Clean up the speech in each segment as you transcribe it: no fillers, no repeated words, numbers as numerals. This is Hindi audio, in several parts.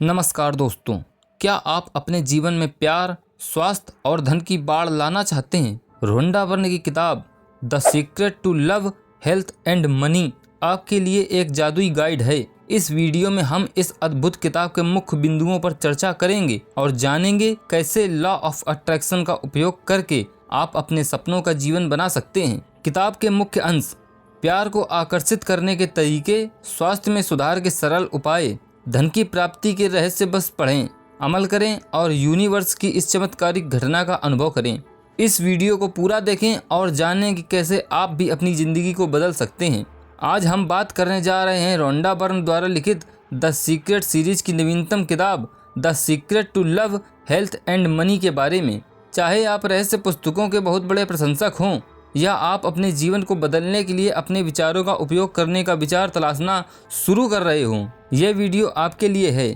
नमस्कार दोस्तों, क्या आप अपने जीवन में प्यार, स्वास्थ्य और धन की बाढ़ लाना चाहते हैं? रोंडा बर्न की किताब the secret to love, health and money आपके लिए एक जादुई गाइड है। इस वीडियो में हम इस अद्भुत किताब के मुख्य बिंदुओं पर चर्चा करेंगे और जानेंगे कैसे लॉ ऑफ अट्रैक्शन का उपयोग करके आप अपने सपनों का जीवन बना सकते हैं। किताब के मुख्य अंश प्यार को आकर्षित करने के तरीके, स्वास्थ्य में सुधार के सरल उपाय, धन की प्राप्ति के रहस्य बस पढ़ें, अमल करें और यूनिवर्स की इस चमत्कारिक घटना का अनुभव करें। इस वीडियो को पूरा देखें और जानें कि कैसे आप भी अपनी ज़िंदगी को बदल सकते हैं। आज हम बात करने जा रहे हैं रोंडा बर्न द्वारा लिखित द सीक्रेट सीरीज की नवीनतम किताब the secret to love, health and money के बारे में। चाहे आप रहस्य पुस्तकों के बहुत बड़े प्रशंसक हों या आप अपने जीवन को बदलने के लिए अपने विचारों का उपयोग करने का विचार तलाशना शुरू कर रहे हों, यह वीडियो आपके लिए है।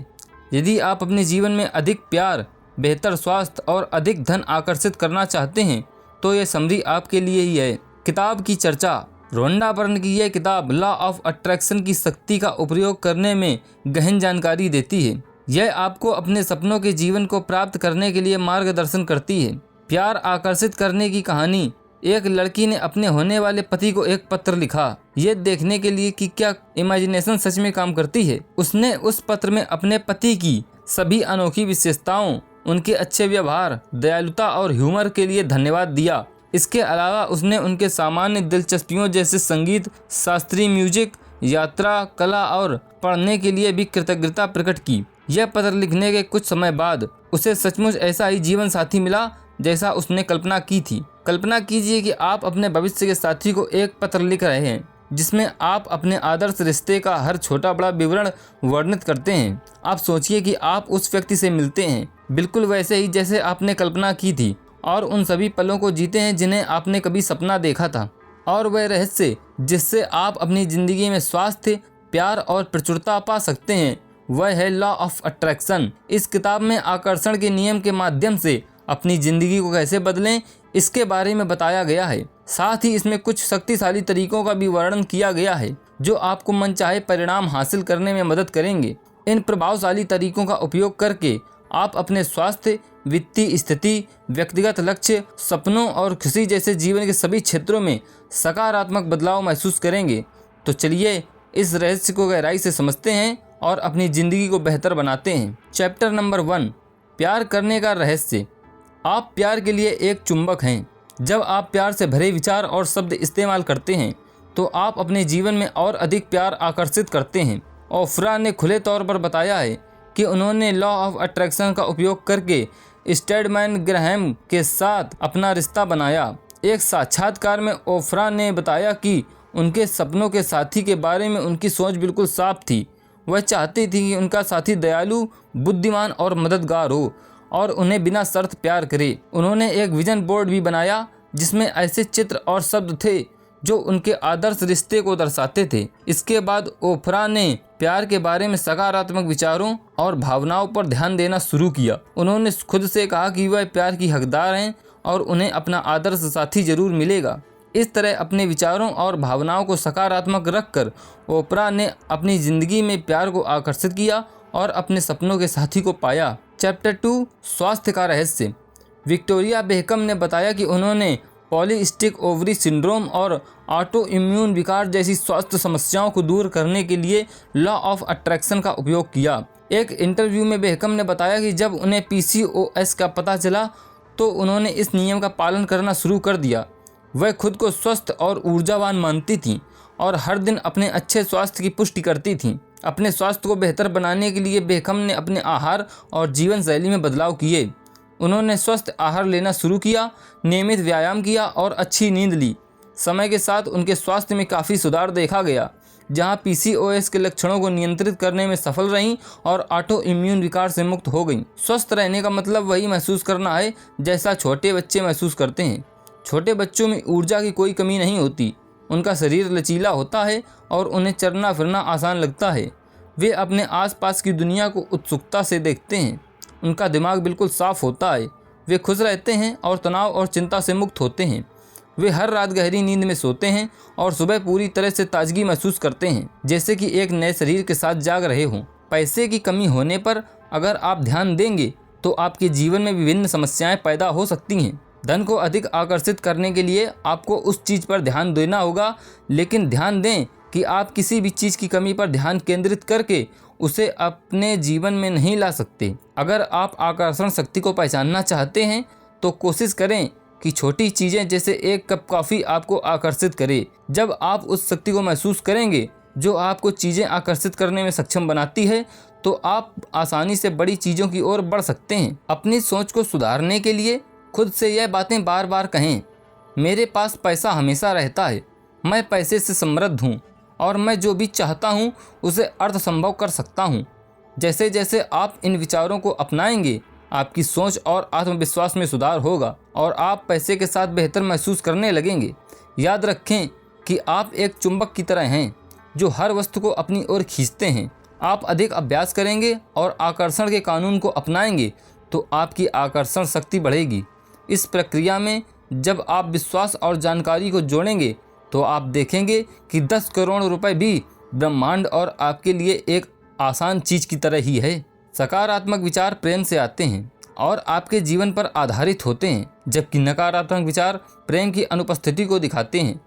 यदि आप अपने जीवन में अधिक प्यार, बेहतर स्वास्थ्य और अधिक धन आकर्षित करना चाहते हैं तो यह समरी आपके लिए ही है। किताब की चर्चा। रोंडा बर्न की यह किताब लॉ ऑफ अट्रैक्शन की शक्ति का उपयोग करने में गहन जानकारी देती है। यह आपको अपने सपनों के जीवन को प्राप्त करने के लिए मार्गदर्शन करती है। प्यार आकर्षित करने की कहानी। एक लड़की ने अपने होने वाले पति को एक पत्र लिखा, ये देखने के लिए कि क्या इमेजिनेशन सच में काम करती है। उसने उस पत्र में अपने पति की सभी अनोखी विशेषताओं, उनके अच्छे व्यवहार, दयालुता और ह्यूमर के लिए धन्यवाद दिया। इसके अलावा उसने उनके सामान्य दिलचस्पियों जैसे संगीत, शास्त्रीय म्यूजिक, यात्रा, कला और पढ़ने के लिए भी कृतज्ञता प्रकट की। यह पत्र लिखने के कुछ समय बाद उसे सचमुच ऐसा ही जीवन साथी मिला जैसा उसने कल्पना की थी। कल्पना कीजिए कि आप अपने भविष्य के साथी को एक पत्र लिख रहे हैं जिसमें आप अपने आदर्श रिश्ते का हर छोटा बड़ा विवरण वर्णित करते हैं। आप सोचिए कि आप उस व्यक्ति से मिलते हैं बिल्कुल वैसे ही जैसे आपने कल्पना की थी और उन सभी पलों को जीते हैं जिन्हें आपने कभी सपना देखा था। और वह रहस्य जिससे आप अपनी ज़िंदगी में स्वास्थ्य, प्यार और प्रचुरता पा सकते हैं, वह है लॉ ऑफ अट्रैक्शन। इस किताब में आकर्षण के नियम के माध्यम से अपनी ज़िंदगी को कैसे बदलें, इसके बारे में बताया गया है। साथ ही इसमें कुछ शक्तिशाली तरीकों का भी वर्णन किया गया है जो आपको मनचाहे परिणाम हासिल करने में मदद करेंगे। इन प्रभावशाली तरीकों का उपयोग करके आप अपने स्वास्थ्य, वित्तीय स्थिति, व्यक्तिगत लक्ष्य, सपनों और खुशी जैसे जीवन के सभी क्षेत्रों में सकारात्मक बदलाव महसूस करेंगे। तो चलिए इस रहस्य को गहराई से समझते हैं और अपनी ज़िंदगी को बेहतर बनाते हैं। चैप्टर नंबर 1, प्यार करने का रहस्य। आप प्यार के लिए एक चुंबक हैं। जब आप प्यार से भरे विचार और शब्द इस्तेमाल करते हैं तो आप अपने जीवन में और अधिक प्यार आकर्षित करते हैं। ओफ्रा ने खुले तौर पर बताया है कि उन्होंने लॉ ऑफ अट्रैक्शन का उपयोग करके स्टेडमैन ग्राहम के साथ अपना रिश्ता बनाया। एक साक्षात्कार में ओफ्रा ने बताया कि उनके सपनों के साथी के बारे में उनकी सोच बिल्कुल साफ थी। वह चाहती थी कि उनका साथी दयालु, बुद्धिमान और मददगार हो और उन्हें बिना शर्त प्यार करे। उन्होंने एक विजन बोर्ड भी बनाया जिसमें ऐसे चित्र और शब्द थे जो उनके आदर्श रिश्ते को दर्शाते थे। इसके बाद ओफ्रा ने प्यार के बारे में सकारात्मक विचारों और भावनाओं पर ध्यान देना शुरू किया। उन्होंने खुद से कहा कि वह प्यार की हकदार हैं और उन्हें अपना आदर्श साथी जरूर मिलेगा। इस तरह अपने विचारों और भावनाओं को सकारात्मक रखकर ओफ्रा ने अपनी ज़िंदगी में प्यार को आकर्षित किया और अपने सपनों के साथी को पाया। चैप्टर 2, स्वास्थ्य का रहस्य। विक्टोरिया बेकहम ने बताया कि उन्होंने पॉलीसिस्टिक ओवरी सिंड्रोम और ऑटो इम्यून विकार जैसी स्वास्थ्य समस्याओं को दूर करने के लिए लॉ ऑफ अट्रैक्शन का उपयोग किया। एक इंटरव्यू में बेकहम ने बताया कि जब उन्हें PCOS का पता चला तो उन्होंने इस नियम का पालन करना शुरू कर दिया। वह खुद को स्वस्थ और ऊर्जावान मानती थीं और हर दिन अपने अच्छे स्वास्थ्य की पुष्टि करती थीं। अपने स्वास्थ्य को बेहतर बनाने के लिए बेकहम ने अपने आहार और जीवन शैली में बदलाव किए। उन्होंने स्वस्थ आहार लेना शुरू किया, नियमित व्यायाम किया और अच्छी नींद ली। समय के साथ उनके स्वास्थ्य में काफ़ी सुधार देखा गया, जहां PCOS के लक्षणों को नियंत्रित करने में सफल रहीं और ऑटो इम्यून विकार से मुक्त हो गईं। स्वस्थ रहने का मतलब वही महसूस करना है जैसा छोटे बच्चे महसूस करते हैं। छोटे बच्चों में ऊर्जा की कोई कमी नहीं होती, उनका शरीर लचीला होता है और उन्हें चलना फिरना आसान लगता है। वे अपने आसपास की दुनिया को उत्सुकता से देखते हैं। उनका दिमाग बिल्कुल साफ होता है। वे खुश रहते हैं और तनाव और चिंता से मुक्त होते हैं। वे हर रात गहरी नींद में सोते हैं और सुबह पूरी तरह से ताजगी महसूस करते हैं, जैसे कि एक नए शरीर के साथ जाग रहे हों। पैसे की कमी होने पर अगर आप ध्यान देंगे तो आपके जीवन में विभिन्न समस्याएं पैदा हो सकती हैं। धन को अधिक आकर्षित करने के लिए आपको उस चीज़ पर ध्यान देना होगा, लेकिन ध्यान दें कि आप किसी भी चीज़ की कमी पर ध्यान केंद्रित करके उसे अपने जीवन में नहीं ला सकते। अगर आप आकर्षण शक्ति को पहचानना चाहते हैं तो कोशिश करें कि छोटी चीज़ें जैसे एक कप कॉफ़ी आपको आकर्षित करे। जब आप उस शक्ति को महसूस करेंगे जो आपको चीज़ें आकर्षित करने में सक्षम बनाती है, तो आप आसानी से बड़ी चीज़ों की ओर बढ़ सकते हैं। अपनी सोच को सुधारने के लिए खुद से यह बातें बार बार कहें। मेरे पास पैसा हमेशा रहता है, मैं पैसे से समृद्ध हूँ और मैं जो भी चाहता हूँ उसे अर्थ संभव कर सकता हूँ। जैसे जैसे आप इन विचारों को अपनाएंगे, आपकी सोच और आत्मविश्वास में सुधार होगा और आप पैसे के साथ बेहतर महसूस करने लगेंगे। याद रखें कि आप एक चुंबक की तरह हैं जो हर वस्तु को अपनी ओर खींचते हैं। आप अधिक अभ्यास करेंगे और आकर्षण के कानून को अपनाएंगे तो आपकी आकर्षण शक्ति बढ़ेगी। इस प्रक्रिया में जब आप विश्वास और जानकारी को जोड़ेंगे तो आप देखेंगे कि 10 करोड़ रुपए भी ब्रह्मांड और आपके लिए एक आसान चीज़ की तरह ही है। सकारात्मक विचार प्रेम से आते हैं और आपके जीवन पर आधारित होते हैं, जबकि नकारात्मक विचार प्रेम की अनुपस्थिति को दिखाते हैं।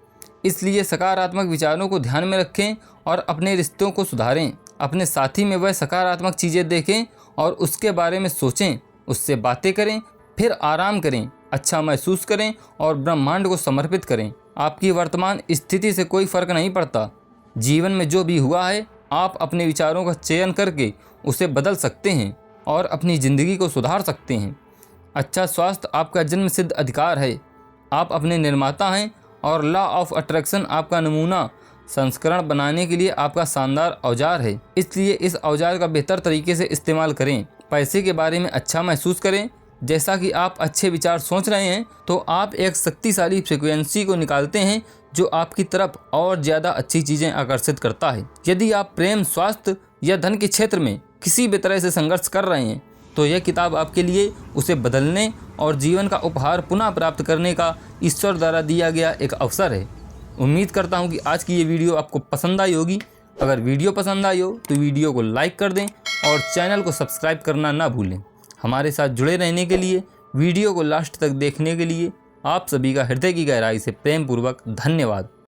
इसलिए सकारात्मक विचारों को ध्यान में रखें और अपने रिश्तों को सुधारें। अपने साथी में वह सकारात्मक चीज़ें देखें और उसके बारे में सोचें, उससे बातें करें, फिर आराम करें, अच्छा महसूस करें और ब्रह्मांड को समर्पित करें। आपकी वर्तमान स्थिति से कोई फर्क नहीं पड़ता। जीवन में जो भी हुआ है, आप अपने विचारों का चयन करके उसे बदल सकते हैं और अपनी ज़िंदगी को सुधार सकते हैं। अच्छा स्वास्थ्य आपका जन्म सिद्ध अधिकार है। आप अपने निर्माता हैं और लॉ ऑफ अट्रैक्शन आपका नमूना संस्करण बनाने के लिए आपका शानदार औजार है। इसलिए इस औजार का बेहतर तरीके से इस्तेमाल करें। पैसे के बारे में अच्छा महसूस करें। जैसा कि आप अच्छे विचार सोच रहे हैं तो आप एक शक्तिशाली फ्रीक्वेंसी को निकालते हैं जो आपकी तरफ और ज़्यादा अच्छी चीज़ें आकर्षित करता है। यदि आप प्रेम, स्वास्थ्य या धन के क्षेत्र में किसी भी तरह से संघर्ष कर रहे हैं तो यह किताब आपके लिए उसे बदलने और जीवन का उपहार पुनः प्राप्त करने का ईश्वर द्वारा दिया गया एक अवसर है। उम्मीद करता हूँ कि आज की ये वीडियो आपको पसंद आई होगी। अगर वीडियो पसंद आई हो तो वीडियो को लाइक कर दें और चैनल को सब्सक्राइब करना ना भूलें। हमारे साथ जुड़े रहने के लिए, वीडियो को लास्ट तक देखने के लिए आप सभी का हृदय की गहराई से प्रेम पूर्वक धन्यवाद।